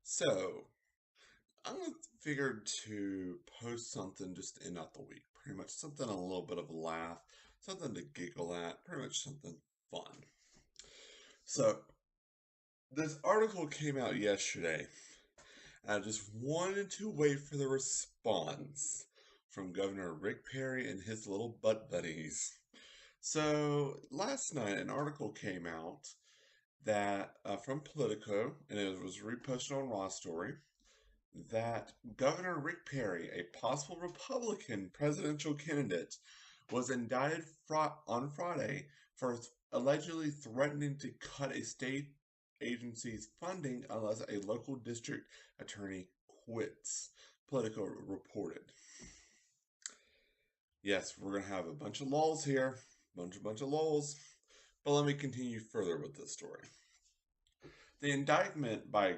So, I'm gonna figure to post something just to end out the week. Pretty much something a little bit of a laugh, something to giggle at, pretty much something fun. So, this article came out yesterday, and I just wanted to wait for the response from Governor Rick Perry and his little butt buddies. So, last night, an article came out that from Politico, and it was reposted on Raw Story, that Governor Rick Perry, a possible Republican presidential candidate, was indicted on Friday for allegedly threatening to cut a state agency's funding unless a local district attorney quits. Politico reported. Yes, we're going to have a bunch of lulls here, bunch of lulls. But let me continue further with this story. The indictment by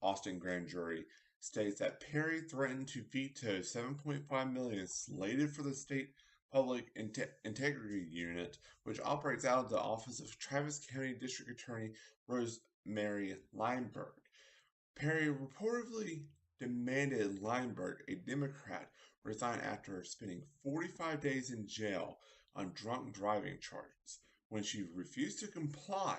Austin grand jury states that Perry threatened to veto $7.5 million slated for the state public integrity unit, which operates out of the office of Travis County District Attorney Rosemary Lehmberg. Perry reportedly demanded Lehmberg, a Democrat, resign after spending 45 days in jail on drunk driving charges. When she refused to comply,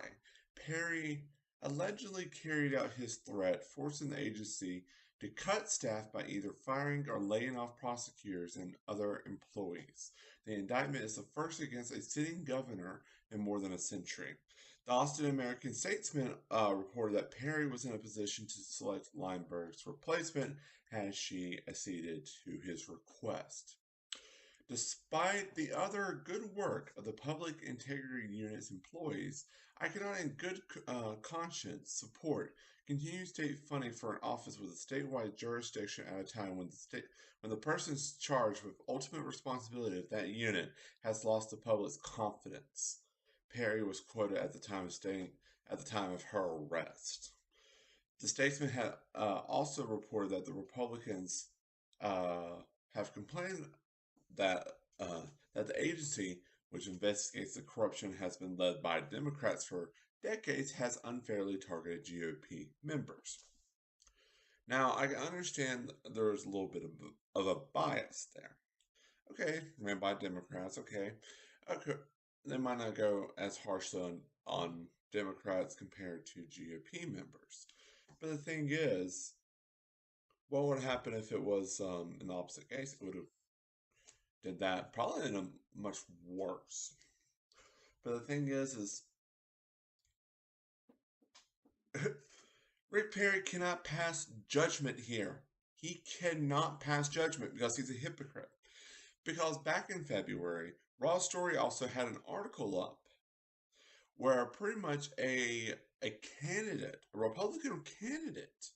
Perry allegedly carried out his threat, forcing the agency to cut staff by either firing or laying off prosecutors and other employees. The indictment is the first against a sitting governor in more than a century. The Austin American Statesman reported that Perry was in a position to select Lehmberg's replacement had she acceded to his request. Despite the other good work of the Public Integrity Unit's employees, I cannot in good conscience support continued state funding for an office with a statewide jurisdiction at a time when the person charged with ultimate responsibility of that unit has lost the public's confidence. Perry was quoted at the time of her arrest. The Statesman had also reported that the Republicans have complained that that the agency, which investigates the corruption, has been led by Democrats for decades, has unfairly targeted GOP members. Now, I understand there's a little bit of a bias there. Okay, ran by Democrats. Okay, they might not go as harsh on Democrats compared to GOP members. But the thing is, what would happen if it was in the opposite case? It would have did that probably in a much worse. But the thing is Rick Perry cannot pass judgment here. He cannot pass judgment because he's a hypocrite. Because back in February, Raw Story also had an article up where pretty much a Republican candidate,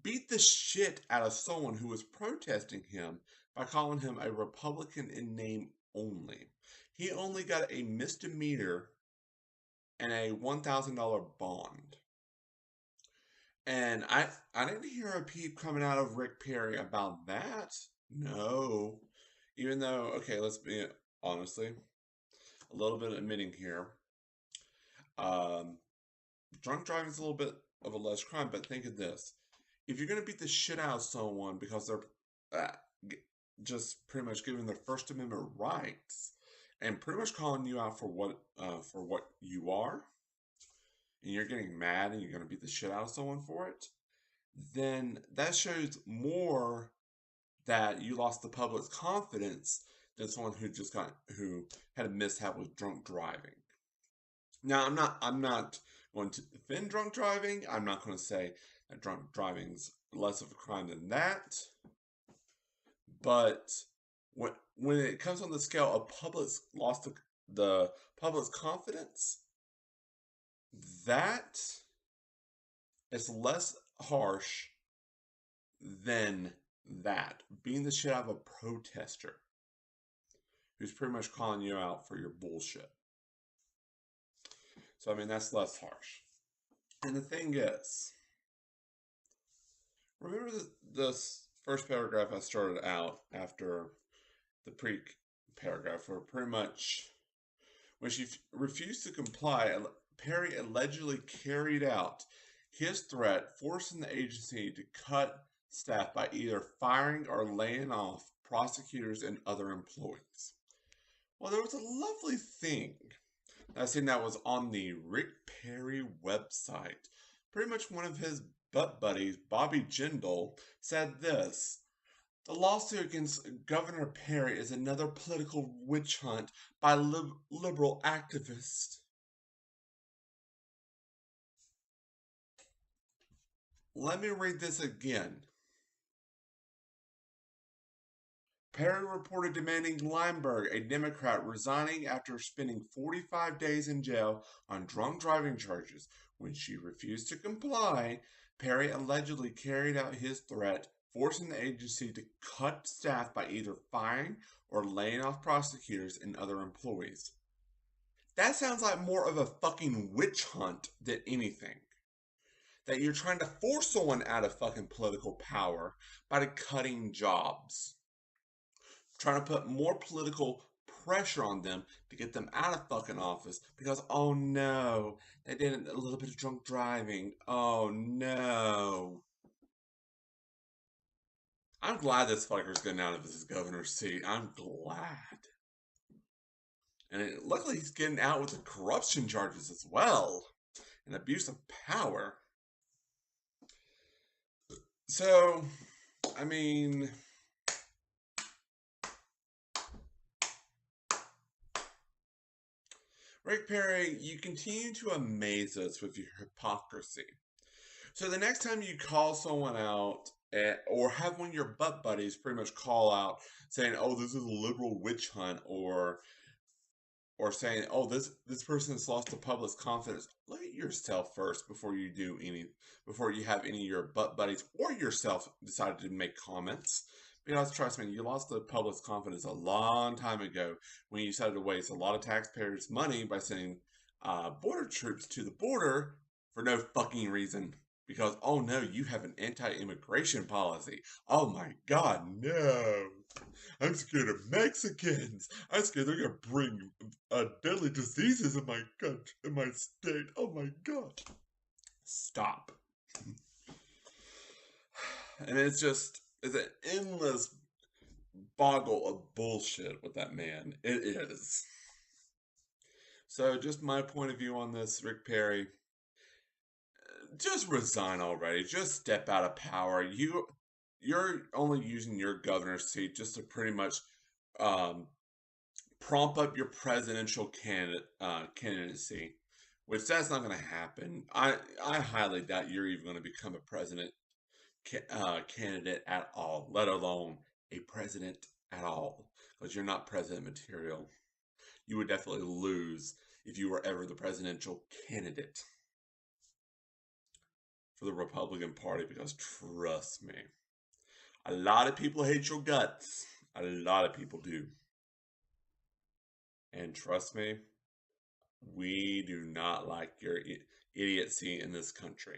beat the shit out of someone who was protesting him by calling him a Republican in name only. He only got a misdemeanor and a $1,000 bond. And I didn't hear a peep coming out of Rick Perry about that. No. Even though, okay, let's be honestly, a little bit admitting here. Drunk driving is a little bit of a less crime, but think of this. If you're going to beat the shit out of someone because they're just pretty much giving their First Amendment rights and pretty much calling you out for what you are, and you're getting mad and you're going to beat the shit out of someone for it, then that shows more that you lost the public's confidence than someone who had a mishap with drunk driving. Now, I'm not going to defend drunk driving. I'm not going to say that drunk driving's less of a crime than that. But when it comes on the scale of public's lost the public's confidence, that is less harsh than that. Being the shit out of a protester who's pretty much calling you out for your bullshit. So, I mean, that's less harsh. And the thing is, remember this first paragraph I started out after the paragraph where pretty much when she refused to comply, Perry allegedly carried out his threat forcing the agency to cut staff by either firing or laying off prosecutors and other employees. Well, there was a lovely thing I seen that was on the Rick Perry website. Pretty much one of his butt buddies, Bobby Jindal, said this. The lawsuit against Governor Perry is another political witch hunt by liberal activists. Let me read this again. Perry reported demanding Lehmberg, a Democrat, resigning after spending 45 days in jail on drunk driving charges. When she refused to comply, Perry allegedly carried out his threat, forcing the agency to cut staff by either firing or laying off prosecutors and other employees. That sounds like more of a fucking witch hunt than anything. That you're trying to force someone out of fucking political power by cutting jobs. Trying to put more political pressure on them to get them out of fucking office because, oh no, they did a little bit of drunk driving. Oh no. I'm glad this fucker's getting out of his governor's seat. I'm glad. And luckily he's getting out with the corruption charges as well. And abuse of power. So, I mean, Rick Perry, you continue to amaze us with your hypocrisy. So the next time you call someone out or have one of your butt buddies pretty much call out saying, oh, this is a liberal witch hunt, or saying, oh, this person has lost the public's confidence, look at yourself first before you have any of your butt buddies or yourself decide to make comments. Because trust me, you lost the public's confidence a long time ago when you decided to waste a lot of taxpayers' money by sending border troops to the border for no fucking reason. Because, oh no, you have an anti-immigration policy. Oh my God, no. I'm scared of Mexicans. I'm scared they're going to bring deadly diseases in my country, in my state. Oh my God. Stop. And it's an endless boggle of bullshit with that man. It is. So just my point of view on this, Rick Perry, just resign already. Just step out of power. You're only using your governor's seat just to pretty much prompt up your presidential candidacy, which that's not going to happen. I highly doubt you're even going to become a president candidate at all, let alone a president at all, because you're not president material. You would definitely lose if you were ever the presidential candidate for the Republican Party, because trust me, a lot of people hate your guts. A lot of people do. And trust me, we do not like your idiocy in this country.